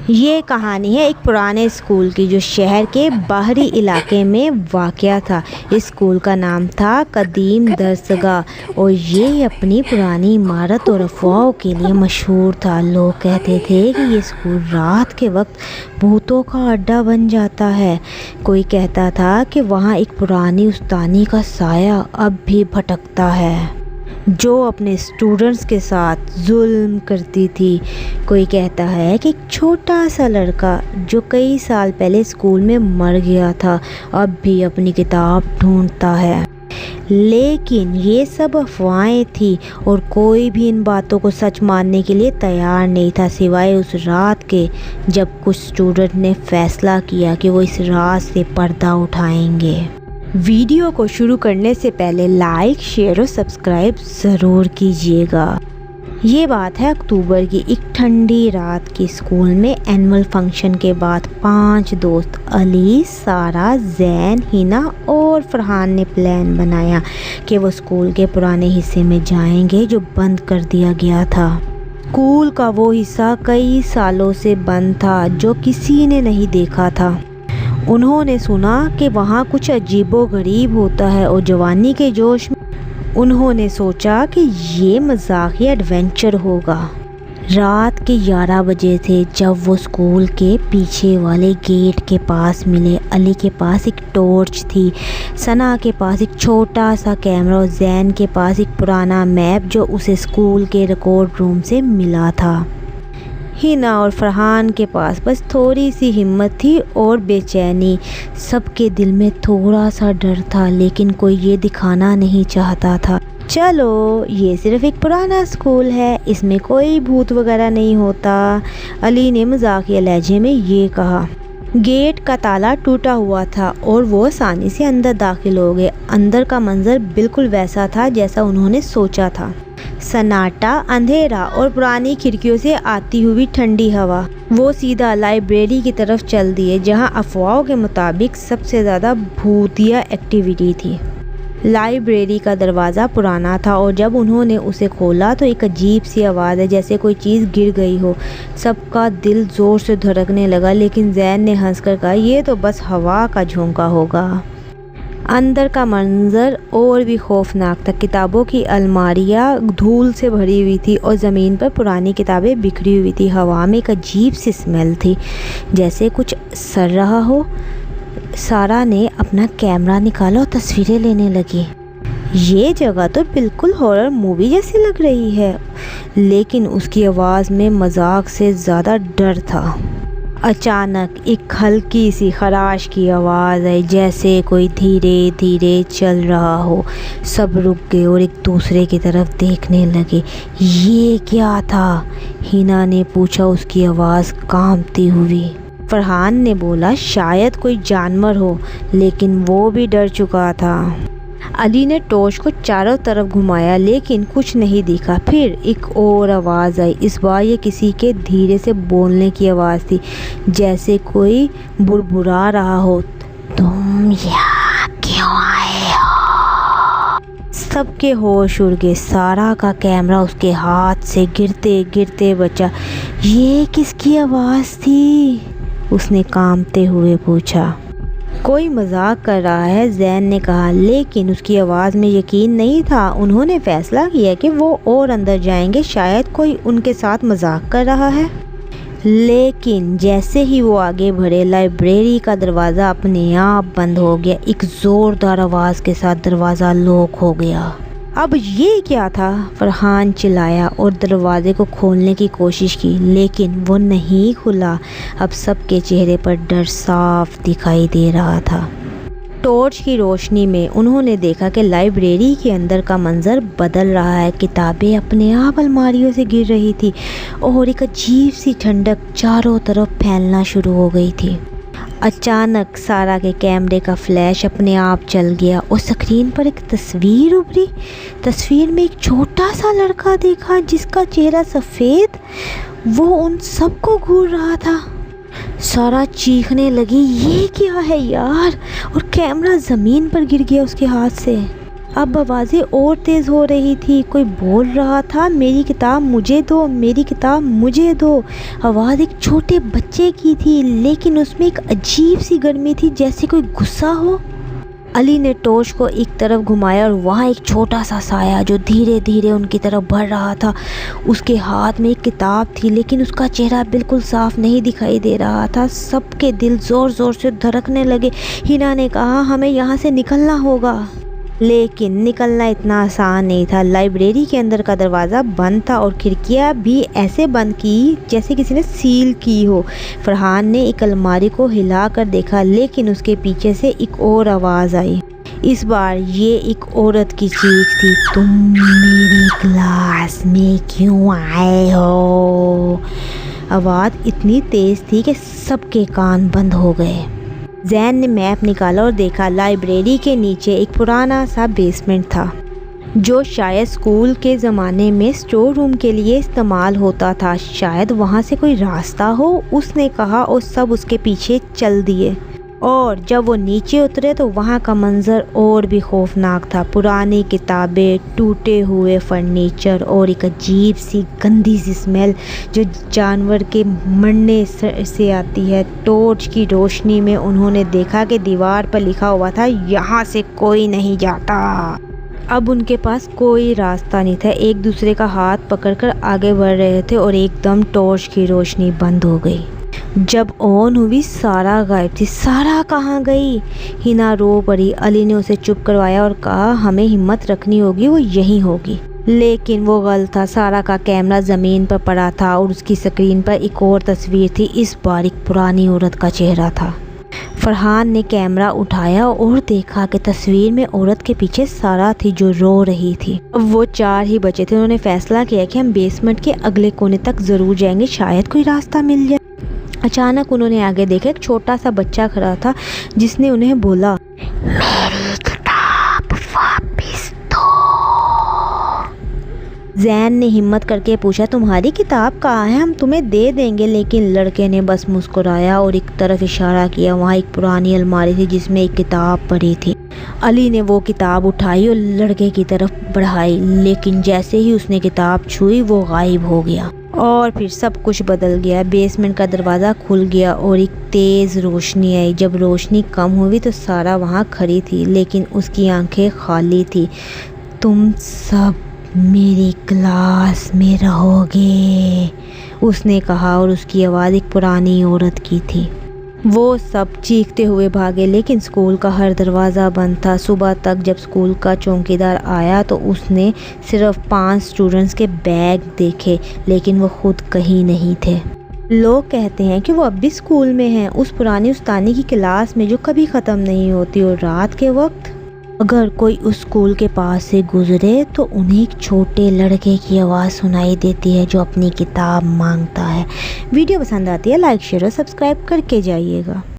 یہ کہانی ہے ایک پرانے اسکول کی جو شہر کے باہری علاقے میں واقع تھا۔ اس اسکول کا نام تھا قدیم درسگاہ اور یہ اپنی پرانی عمارت اور افواہوں کے لیے مشہور تھا۔ لوگ کہتے تھے کہ یہ اسکول رات کے وقت بھوتوں کا اڈا بن جاتا ہے۔ کوئی کہتا تھا کہ وہاں ایک پرانی استانی کا سایہ اب بھی بھٹکتا ہے جو اپنے اسٹوڈنٹس کے ساتھ ظلم کرتی تھی۔ کوئی کہتا ہے کہ ایک چھوٹا سا لڑکا جو کئی سال پہلے اسکول میں مر گیا تھا اب بھی اپنی کتاب ڈھونڈتا ہے۔ لیکن یہ سب افواہیں تھیں اور کوئی بھی ان باتوں کو سچ ماننے کے لیے تیار نہیں تھا سوائے اس رات کے جب کچھ اسٹوڈنٹ نے فیصلہ کیا کہ وہ اس راز سے پردہ اٹھائیں گے۔ ویڈیو کو شروع کرنے سے پہلے لائک، شیئر اور سبسکرائب ضرور کیجیے گا۔ یہ بات ہے اکتوبر کی ایک ٹھنڈی رات کی۔ اسکول میں اینول فنکشن کے بعد 5 دوست علی، سارہ، زین، ہنا اور فرحان نے پلان بنایا کہ وہ اسکول کے پرانے حصے میں جائیں گے جو بند کر دیا گیا تھا۔ اسکول کا وہ حصہ کئی سالوں سے بند تھا جو کسی نے نہیں دیکھا تھا۔ انہوں نے سنا کہ وہاں کچھ عجیب و غریب ہوتا ہے اور جوانی کے جوش میں انہوں نے سوچا کہ یہ مزاحیہ ایڈونچر ہوگا۔ رات کے 11 بجے تھے جب وہ اسکول کے پیچھے والے گیٹ کے پاس ملے۔ علی کے پاس ایک ٹارچ تھی، ثنا کے پاس ایک چھوٹا سا کیمرہ اور زین کے پاس ایک پرانا میپ جو اسے اسکول کے ریکارڈ روم سے ملا تھا۔ ہنا اور فرحان کے پاس بس تھوڑی سی ہمت تھی اور بے چینی۔ سب کے دل میں تھوڑا سا ڈر تھا لیکن کوئی یہ دکھانا نہیں چاہتا تھا۔ چلو یہ صرف ایک پرانا اسکول ہے، اس میں کوئی بھوت وغیرہ نہیں ہوتا، علی نے مزاحیہ لہجے میں یہ کہا۔ گیٹ کا تالا ٹوٹا ہوا تھا اور وہ آسانی سے اندر داخل ہو گئے۔ اندر کا منظر بالکل ویسا تھا جیسا انہوں نے سوچا تھا۔ سناٹا، اندھیرا اور پرانی کھڑکیوں سے آتی ہوئی ٹھنڈی ہوا۔ وہ سیدھا لائبریری کی طرف چل دیے جہاں افواہوں کے مطابق سب سے زیادہ بھوتیا ایکٹیویٹی تھی۔ لائبریری کا دروازہ پرانا تھا اور جب انہوں نے اسے کھولا تو ایک عجیب سی آواز ہے جیسے کوئی چیز گر گئی ہو۔ سب کا دل زور سے دھڑکنے لگا لیکن زین نے ہنس کر کہا یہ تو بس ہوا کا جھونکا ہوگا۔ اندر کا منظر اور بھی خوفناک تھا۔ کتابوں کی الماریاں دھول سے بھری ہوئی تھی اور زمین پر پرانی کتابیں بکھری ہوئی تھی۔ ہوا میں ایک عجیب سی اسمیل تھی جیسے کچھ سڑ رہا ہو۔ سارہ نے اپنا کیمرہ نکالا اور تصویریں لینے لگی۔ یہ جگہ تو بالکل ہارر مووی جیسی لگ رہی ہے، لیکن اس کی آواز میں مذاق سے زیادہ ڈر تھا۔ اچانک ایک ہلکی سی خراش کی آواز آئی جیسے کوئی دھیرے دھیرے چل رہا ہو۔ سب رک گئے اور ایک دوسرے کی طرف دیکھنے لگے۔ یہ کیا تھا؟ ہنا نے پوچھا اس کی آواز کانپتی ہوئی۔ فرحان نے بولا شاید کوئی جانور ہو، لیکن وہ بھی ڈر چکا تھا۔ علی نے ٹارچ کو چاروں طرف گھمایا لیکن کچھ نہیں دکھا۔ پھر ایک اور آواز آئی، اس بار یہ کسی کے دھیرے سے بولنے کی آواز تھی جیسے کوئی بڑبڑا رہا ہو، تم یہاں کیوں آئے ہو؟ سب کے ہوش اڑ گئے۔ سارہ کا کیمرہ اس کے ہاتھ سے گرتے گرتے بچا۔ یہ کس کی آواز تھی؟ اس نے کانپتے ہوئے پوچھا۔ کوئی مذاق کر رہا ہے، زین نے کہا، لیکن اس کی آواز میں یقین نہیں تھا۔ انہوں نے فیصلہ کیا کہ وہ اور اندر جائیں گے، شاید کوئی ان کے ساتھ مذاق کر رہا ہے۔ لیکن جیسے ہی وہ آگے بڑھے لائبریری کا دروازہ اپنے آپ بند ہو گیا۔ ایک زوردار آواز کے ساتھ دروازہ لاک ہو گیا۔ اب یہ کیا تھا؟ فرحان چلایا اور دروازے کو کھولنے کی کوشش کی لیکن وہ نہیں کھلا۔ اب سب کے چہرے پر ڈر صاف دکھائی دے رہا تھا۔ ٹارچ کی روشنی میں انہوں نے دیکھا کہ لائبریری کے اندر کا منظر بدل رہا ہے۔ کتابیں اپنے آپ الماریوں سے گر رہی تھی اور ایک عجیب سی ٹھنڈک چاروں طرف پھیلنا شروع ہو گئی تھی۔ اچانک سارہ کے کیمرے کا فلیش اپنے آپ چل گیا اور اسکرین پر ایک تصویر ابھری۔ تصویر میں ایک چھوٹا سا لڑکا دیکھا جس کا چہرہ سفید، وہ ان سب کو گھور رہا تھا۔ سارہ چیخنے لگی، یہ کیا ہے یار؟ اور کیمرہ زمین پر گر گیا اس کے ہاتھ سے۔ اب آوازیں اور تیز ہو رہی تھی، کوئی بول رہا تھا میری کتاب مجھے دو، میری کتاب مجھے دو۔ آواز ایک چھوٹے بچے کی تھی، لیکن اس میں ایک عجیب سی گرمی تھی، جیسے کوئی غصہ ہو۔ علی نے ٹارچ کو ایک طرف گھمایا اور وہاں ایک چھوٹا سا سایہ جو دھیرے دھیرے ان کی طرف بڑھ رہا تھا۔ اس کے ہاتھ میں ایک کتاب تھی، لیکن اس کا چہرہ بالکل صاف نہیں دکھائی دے رہا تھا۔ سب کے دل زور زور سے دھڑکنے لگے۔ ہنا نے کہا ہمیں یہاں سے نکلنا ہوگا، لیکن نکلنا اتنا آسان نہیں تھا۔ لائبریری کے اندر کا دروازہ بند تھا اور کھڑکیاں بھی ایسے بند کی جیسے کسی نے سیل کی ہو۔ فرحان نے ایک الماری کو ہلا کر دیکھا، لیکن اس کے پیچھے سے ایک اور آواز آئی۔ اس بار یہ ایک عورت کی چیخ تھی، تم میری کلاس میں کیوں آئے ہو؟ آواز اتنی تیز تھی کہ سب کے کان بند ہو گئے۔ زین نے میپ نکالا اور دیکھا لائبریری کے نیچے ایک پرانا سا بیسمنٹ تھا، جو شاید اسکول کے زمانے میں اسٹور روم کے لیے استعمال ہوتا تھا۔ شاید وہاں سے کوئی راستہ ہو، اس نے کہا، اور سب اس کے پیچھے چل دیے۔ اور جب وہ نیچے اترے تو وہاں کا منظر اور بھی خوفناک تھا۔ پرانی کتابیں، ٹوٹے ہوئے فرنیچر اور ایک عجیب سی گندی سی اسمیل جو جانور کے مرنے سے آتی ہے۔ ٹارچ کی روشنی میں انہوں نے دیکھا کہ دیوار پر لکھا ہوا تھا، یہاں سے کوئی نہیں جاتا۔ اب ان کے پاس کوئی راستہ نہیں تھا۔ ایک دوسرے کا ہاتھ پکڑ کر آگے بڑھ رہے تھے اور ایک دم ٹارچ کی روشنی بند ہو گئی۔ جب آن ہوئی سارا غائب تھی۔ سارا کہاں گئی؟ ہنا رو پڑی۔ علی نے اسے چپ کروایا اور کہا ہمیں ہمت رکھنی ہوگی، وہ یہیں ہوگی۔ لیکن وہ غلط تھا۔ سارا کا کیمرہ زمین پر پڑا تھا اور اس کی سکرین پر ایک اور تصویر تھی۔ اس بار ایک پرانی عورت کا چہرہ تھا۔ فرحان نے کیمرہ اٹھایا اور دیکھا کہ تصویر میں عورت کے پیچھے سارا تھی جو رو رہی تھی۔ اب وہ 4 ہی بچے تھے۔ انہوں نے فیصلہ کیا کہ ہم بیسمنٹ کے اگلے کونے تک ضرور جائیں گے، شاید کوئی راستہ مل جائے۔ اچانک انہوں نے آگے دیکھا، ایک چھوٹا سا بچہ کھڑا تھا جس نے انہیں بولا میری کتاب واپس دو۔ زین نے ہمت کر کے پوچھا تمہاری کتاب کہاں ہے؟ ہم تمہیں دے دیں گے۔ لیکن لڑکے نے بس مسکرایا اور ایک طرف اشارہ کیا۔ وہاں ایک پرانی الماری تھی جس میں ایک کتاب پڑی تھی۔ علی نے وہ کتاب اٹھائی اور لڑکے کی طرف بڑھائی، لیکن جیسے ہی اس نے کتاب چھوئی وہ غائب ہو گیا۔ اور پھر سب کچھ بدل گیا۔ بیسمنٹ کا دروازہ کھل گیا اور ایک تیز روشنی آئی۔ جب روشنی کم ہوئی تو سارا وہاں کھڑی تھی، لیکن اس کی آنکھیں خالی تھی۔ تم سب میری کلاس میں رہو گے، اس نے کہا، اور اس کی آواز ایک پرانی عورت کی تھی۔ وہ سب چیختے ہوئے بھاگے، لیکن اسکول کا ہر دروازہ بند تھا۔ صبح تک جب اسکول کا چوکیدار آیا تو اس نے صرف 5 اسٹوڈنٹس کے بیگ دیکھے، لیکن وہ خود کہیں نہیں تھے۔ لوگ کہتے ہیں کہ وہ اب بھی اسکول میں ہیں، اس پرانی استانی کی کلاس میں جو کبھی ختم نہیں ہوتی، اور رات کے وقت اگر کوئی اس اسکول کے پاس سے گزرے تو انہیں ایک چھوٹے لڑکے کی آواز سنائی دیتی ہے جو اپنی کتاب مانگتا ہے۔ ویڈیو پسند آتی ہے لائک شیئر اور سبسکرائب کر کے جائیے گا۔